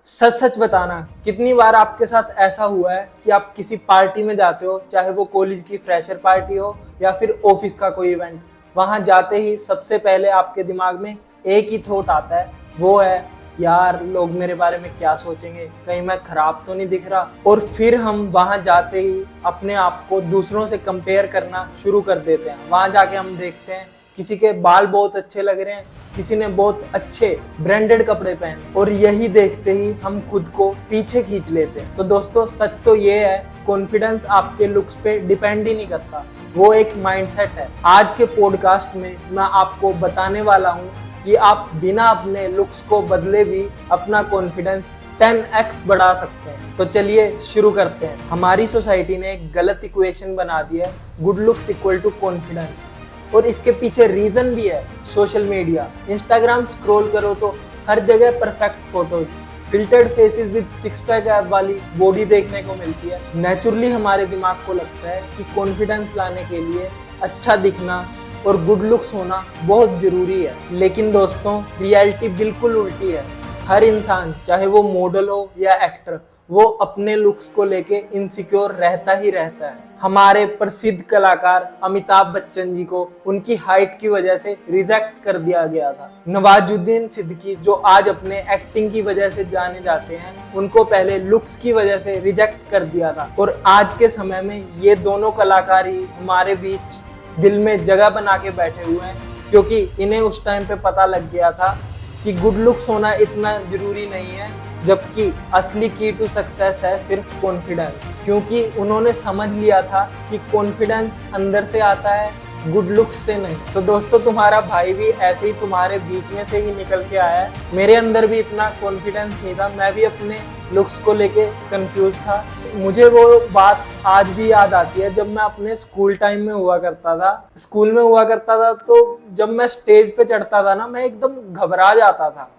सच सच बताना, कितनी बार आपके साथ ऐसा हुआ है कि आप किसी पार्टी में जाते हो, चाहे वो कॉलेज की फ्रेशर पार्टी हो या फिर ऑफिस का कोई इवेंट। वहां जाते ही सबसे पहले आपके दिमाग में एक ही थॉट आता है, वो है यार लोग मेरे बारे में क्या सोचेंगे, कहीं मैं खराब तो नहीं दिख रहा। और फिर हम वहां जाते ही अपने आप को दूसरों से कंपेयर करना शुरू कर देते हैं। वहां जाके हम देखते हैं किसी के बाल बहुत अच्छे लग रहे हैं, किसी ने बहुत अच्छे ब्रांडेड कपड़े पहने, और यही देखते ही हम खुद को पीछे खींच लेते हैं। तो दोस्तों सच तो ये है, कॉन्फिडेंस आपके लुक्स पे डिपेंड ही नहीं करता, वो एक माइंडसेट है। आज के पॉडकास्ट में मैं आपको बताने वाला हूँ कि आप बिना अपने लुक्स को बदले भी अपना कॉन्फिडेंस 10x बढ़ा सकते हैं। तो चलिए शुरू करते हैं। हमारी सोसाइटी ने एक गलत इक्वेशन बना दी है, good looks equal to confidence, और इसके पीछे रीजन भी है सोशल मीडिया। इंस्टाग्राम स्क्रॉल करो तो हर जगह perfect photos, filtered faces with six pack abs वाली बॉडी देखने को मिलती है। नेचुरली हमारे दिमाग को लगता है कि कॉन्फिडेंस लाने के लिए अच्छा दिखना और गुड लुक्स होना बहुत जरूरी है। लेकिन दोस्तों रियलिटी बिल्कुल उल्टी है। हर इंसान, चाहे वो मॉडल हो या एक्टर, वो अपने लुक्स को लेके इनसिक्योर रहता ही रहता है। हमारे प्रसिद्ध कलाकार अमिताभ बच्चन जी को उनकी हाइट की वजह से रिजेक्ट कर दिया गया था। नवाजुद्दीन सिद्दीकी, जो आज अपने एक्टिंग की वजह से जाने जाते हैं, उनको पहले लुक्स की वजह से रिजेक्ट कर दिया था। और आज के समय में ये दोनों कलाकार ही हमारे बीच दिल में जगह बना के बैठे हुए हैं, क्योंकि इन्हें उस टाइम पे पता लग गया था कि गुड लुक्स होना इतना जरूरी नहीं है, जबकि असली की टू सक्सेस है सिर्फ कॉन्फिडेंस। क्योंकि उन्होंने समझ लिया था कि कॉन्फिडेंस अंदर से आता है, गुड लुक्स से नहीं। तो दोस्तों तुम्हारा भाई भी ऐसे ही तुम्हारे बीच में से ही निकल के आया है। मेरे अंदर भी इतना कॉन्फिडेंस नहीं था, मैं भी अपने लुक्स को लेके कंफ्यूज था। मुझे वो बात आज भी याद आती है, जब मैं अपने स्कूल टाइम में हुआ करता था। स्कूल में हुआ करता था तो जब मैं स्टेज पे चढ़ता था ना, मैं एकदम घबरा जाता था।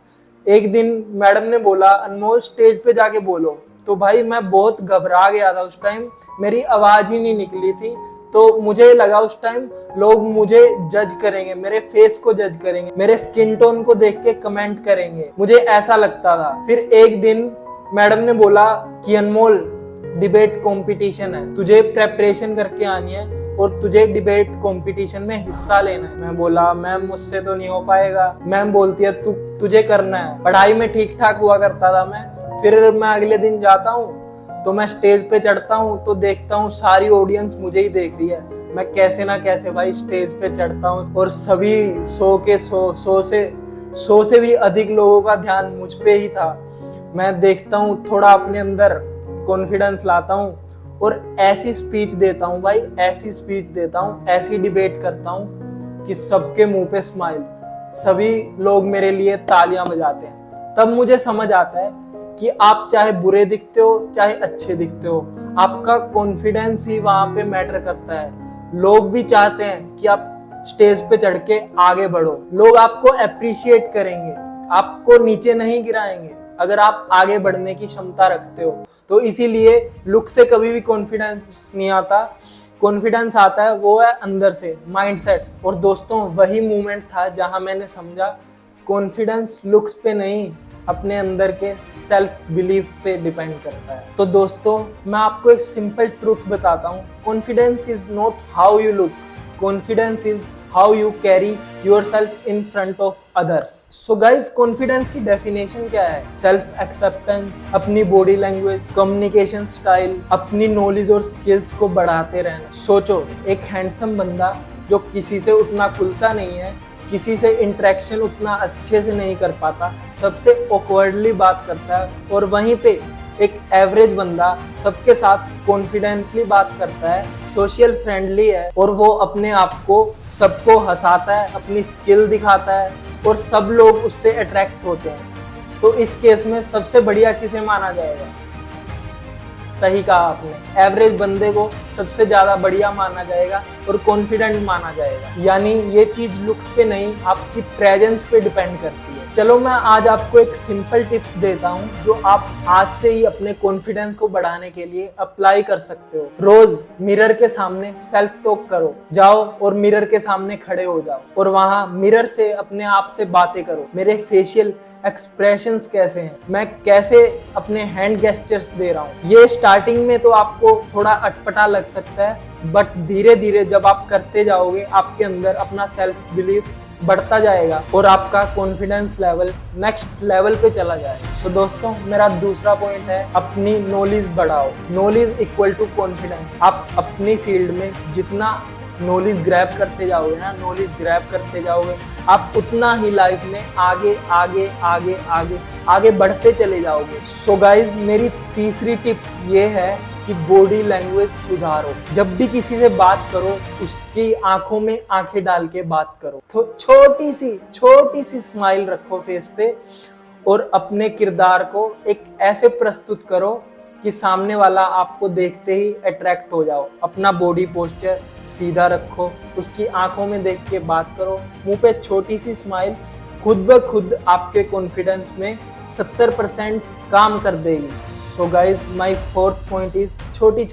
एक दिन मैडम ने बोला अनमोल स्टेज पे जाके बोलो, तो भाई मैं बहुत घबरा गया था। उस टाइम मेरी आवाज ही नहीं निकली थी। तो मुझे लगा उस टाइम लोग मुझे जज करेंगे, मेरे फेस को जज करेंगे, मेरे स्किन टोन को देख के कमेंट करेंगे, मुझे ऐसा लगता था। फिर एक दिन मैडम ने बोला कि अनमोल डिबेट कंपटीशन है, तुझे प्रेपरेशन करके आनी है और तुझे डिबेट कंपटीशन में हिस्सा लेना है। मैं बोला मैम मुझसे तो नहीं हो पाएगा। मैम बोलती है तुझे करना है। पढ़ाई में ठीक ठाक हुआ करता था मैं। फिर मैं अगले दिन जाता हूँ तो मैं स्टेज पे चढ़ता हूँ तो देखता हूँ सारी ऑडियंस मुझे ही देख रही है। मैं कैसे ना कैसे भाई स्टेज पे चढ़ता हूँ और सभी 100 से भी अधिक लोगों का ध्यान मुझ पे ही था। मैं देखता हूँ, थोड़ा अपने अंदर कॉन्फिडेंस लाता हूँ और ऐसी स्पीच देता हूँ भाई, ऐसी स्पीच देता हूँ, ऐसी डिबेट करता हूँ कि सबके मुंह पे स्माइल, सभी लोग मेरे लिए तालियां बजाते हैं। तब मुझे समझ आता है कि आप चाहे बुरे दिखते हो चाहे अच्छे दिखते हो, आपका कॉन्फिडेंस ही वहां पे मैटर करता है। लोग भी चाहते हैं कि आप स्टेज पे चढ़ के आगे बढ़ो। लोग आपको अप्रिशिएट करेंगे, आपको नीचे नहीं गिराएंगे अगर आप आगे बढ़ने की क्षमता रखते हो। तो इसीलिए लुक से कभी भी कॉन्फिडेंस नहीं आता। कॉन्फिडेंस आता है वो है अंदर से, माइंडसेट्स। और दोस्तों वही मोमेंट था जहां मैंने समझा कॉन्फिडेंस लुक्स पे नहीं, अपने अंदर के सेल्फ बिलीफ पे डिपेंड करता है। तो दोस्तों मैं आपको एक सिंपल ट्रूथ बताता हूँ, confidence is not how you look, confidence is how you carry yourself in front of others. So guys confidence की डेफिनेशन क्या है? सेल्फ एक्सेप्टेंस, अपनी बॉडी लैंग्वेज, कम्युनिकेशन स्टाइल, अपनी नॉलेज और स्किल्स को बढ़ाते रहना। सोचो एक हैंडसम बंदा जो किसी से उतना खुलता नहीं है, किसी से इंटरेक्शन उतना अच्छे से नहीं कर पाता, सबसे ऑकवर्डली बात करता है, और वहीं पे एक एवरेज बंदा सबके साथ कॉन्फिडेंटली बात करता है, सोशल फ्रेंडली है, और वो अपने आप को सबको हंसाता है, अपनी स्किल दिखाता है, और सब लोग उससे अट्रैक्ट होते हैं। तो इस केस में सबसे बढ़िया किसे माना जाएगा? सही कहा आपने, एवरेज बंदे को सबसे ज्यादा बढ़िया माना जाएगा और कॉन्फिडेंट माना जाएगा। यानी ये चीज लुक्स पे नहीं, आपकी प्रेजेंस पे डिपेंड करती है। चलो मैं आज आपको एक सिंपल टिप्स देता हूँ जो आप आज से ही अपने कॉन्फिडेंस को बढ़ाने के लिए अप्लाई कर सकते हो। रोज मिरर के सामने सेल्फ टॉक करो, जाओ और मिरर के सामने खड़े हो जाओ और वहां मिरर से अपने आप से बातें करो। मेरे फेशियल एक्सप्रेशंस कैसे हैं, मैं कैसे अपने हैंड गेस्चर्स दे रहा हूँ। ये स्टार्टिंग में तो आपको थोड़ा अटपटा लग सकता है, बट धीरे धीरे जब आप करते जाओगे आपके अंदर अपना सेल्फ बिलीफ बढ़ता जाएगा और आपका कॉन्फिडेंस लेवल नेक्स्ट लेवल पे चला जाएगा। सो दोस्तों, मेरा दूसरा पॉइंट है अपनी नॉलेज बढ़ाओ। Knowledge equal to confidence. आप अपनी फील्ड में जितना नॉलेज ग्रैब करते जाओगे ना, नॉलेज ग्रैब करते जाओगे, आप उतना ही लाइफ में आगे आगे आगे आगे आगे बढ़ते चले जाओगे। सो गाइज, मेरी तीसरी टिप ये है कि बॉडी लैंग्वेज सुधारो। जब भी किसी से बात करो उसकी आंखों में आंखें डाल के बात करो। तो छोटी सी स्माइल रखो फेस पे और अपने किरदार को एक ऐसे प्रस्तुत करो कि सामने वाला आपको देखते ही अट्रैक्ट हो जाओ। अपना बॉडी पोस्चर सीधा रखो, उसकी आंखों में देख के बात करो, मुंह पे छोटी सी स्माइल खुद ब खुद आपके कॉन्फिडेंस में 70% काम कर देगी। So guys, my fourth point is छोटी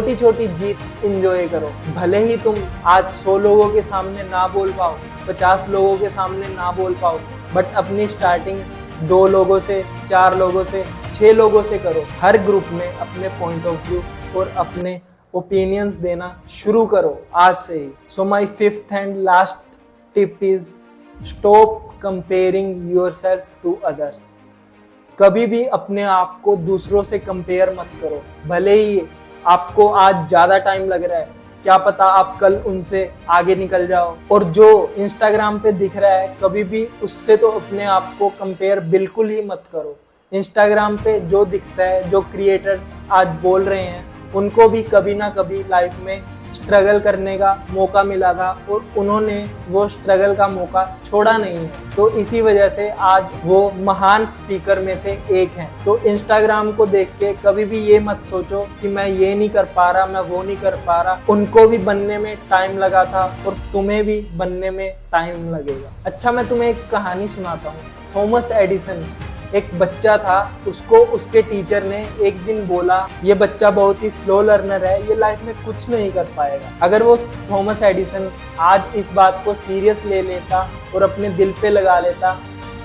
छोटी जीत एंजॉय करो। भले ही तुम आज 100 लोगों के सामने ना बोल पाओ, 50 लोगों के सामने ना बोल पाओ, बट अपनी स्टार्टिंग 2 लोगों से, 4 लोगों से, 6 लोगों से करो। हर ग्रुप में अपने पॉइंट ऑफ व्यू और अपने ओपिनियंस देना शुरू करो आज से ही। So my fifth and last tip is stop comparing yourself to others. कभी भी अपने आप को दूसरों से कंपेयर मत करो। भले ही आपको आज ज्यादा टाइम लग रहा है, क्या पता आप कल उनसे आगे निकल जाओ। और जो इंस्टाग्राम पे दिख रहा है कभी भी उससे तो अपने आप को कंपेयर बिल्कुल ही मत करो। इंस्टाग्राम पे जो दिखता है, जो क्रिएटर्स आज बोल रहे हैं, उनको भी कभी ना कभी लाइफ में स्ट्रगल करने का मौका मिला था और उन्होंने वो स्ट्रगल का मौका छोड़ा नहीं है। तो इसी वजह से आज वो महान स्पीकर में से एक हैं। तो इंस्टाग्राम को देख के कभी भी ये मत सोचो कि मैं ये नहीं कर पा रहा, मैं वो नहीं कर पा रहा। उनको भी बनने में टाइम लगा था और तुम्हें भी बनने में टाइम लगेगा। अच्छा, मैं तुम्हें एक कहानी सुनाता हूँ। थॉमस एडिसन एक बच्चा था, उसको उसके टीचर ने एक दिन बोला ये बच्चा बहुत ही स्लो लर्नर है, ये लाइफ में कुछ नहीं कर पाएगा। अगर वो थॉमस एडिसन आज इस बात को सीरियस ले लेता और अपने दिल पे लगा लेता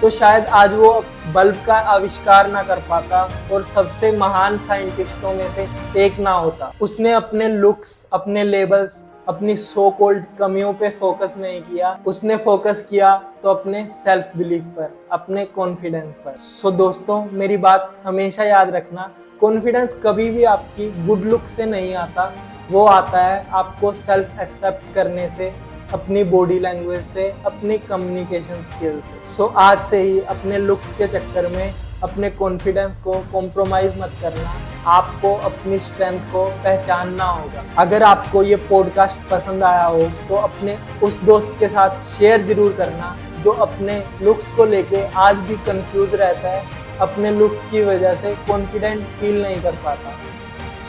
तो शायद आज वो बल्ब का आविष्कार ना कर पाता और सबसे महान साइंटिस्टों में से एक ना होता। उसने अपने लुक्स, अपने लेबल्स, अपनी सो कॉल्ड कमियों पे फोकस नहीं किया, उसने फोकस किया तो अपने सेल्फ बिलीफ पर, अपने कॉन्फिडेंस पर। सो दोस्तों, मेरी बात हमेशा याद रखना, कॉन्फिडेंस कभी भी आपकी गुड लुक से नहीं आता, वो आता है आपको सेल्फ एक्सेप्ट करने से, अपनी बॉडी लैंग्वेज से, अपनी कम्युनिकेशन स्किल से। सो आज से ही अपने लुक्स के चक्कर में अपने कॉन्फिडेंस को कॉम्प्रोमाइज मत करना। आपको अपनी स्ट्रेंथ को पहचानना होगा। अगर आपको ये पॉडकास्ट पसंद आया हो तो अपने उस दोस्त के साथ शेयर जरूर करना जो अपने लुक्स को लेके आज भी कंफ्यूज रहता है, अपने लुक्स की वजह से कॉन्फिडेंट फील नहीं कर पाता।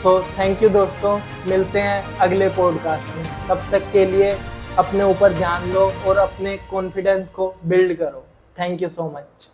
सो थैंक यू दोस्तों, मिलते हैं अगले पॉडकास्ट में। तब तक के लिए अपने ऊपर ध्यान लो और अपने कॉन्फिडेंस को बिल्ड करो। Thank you so much.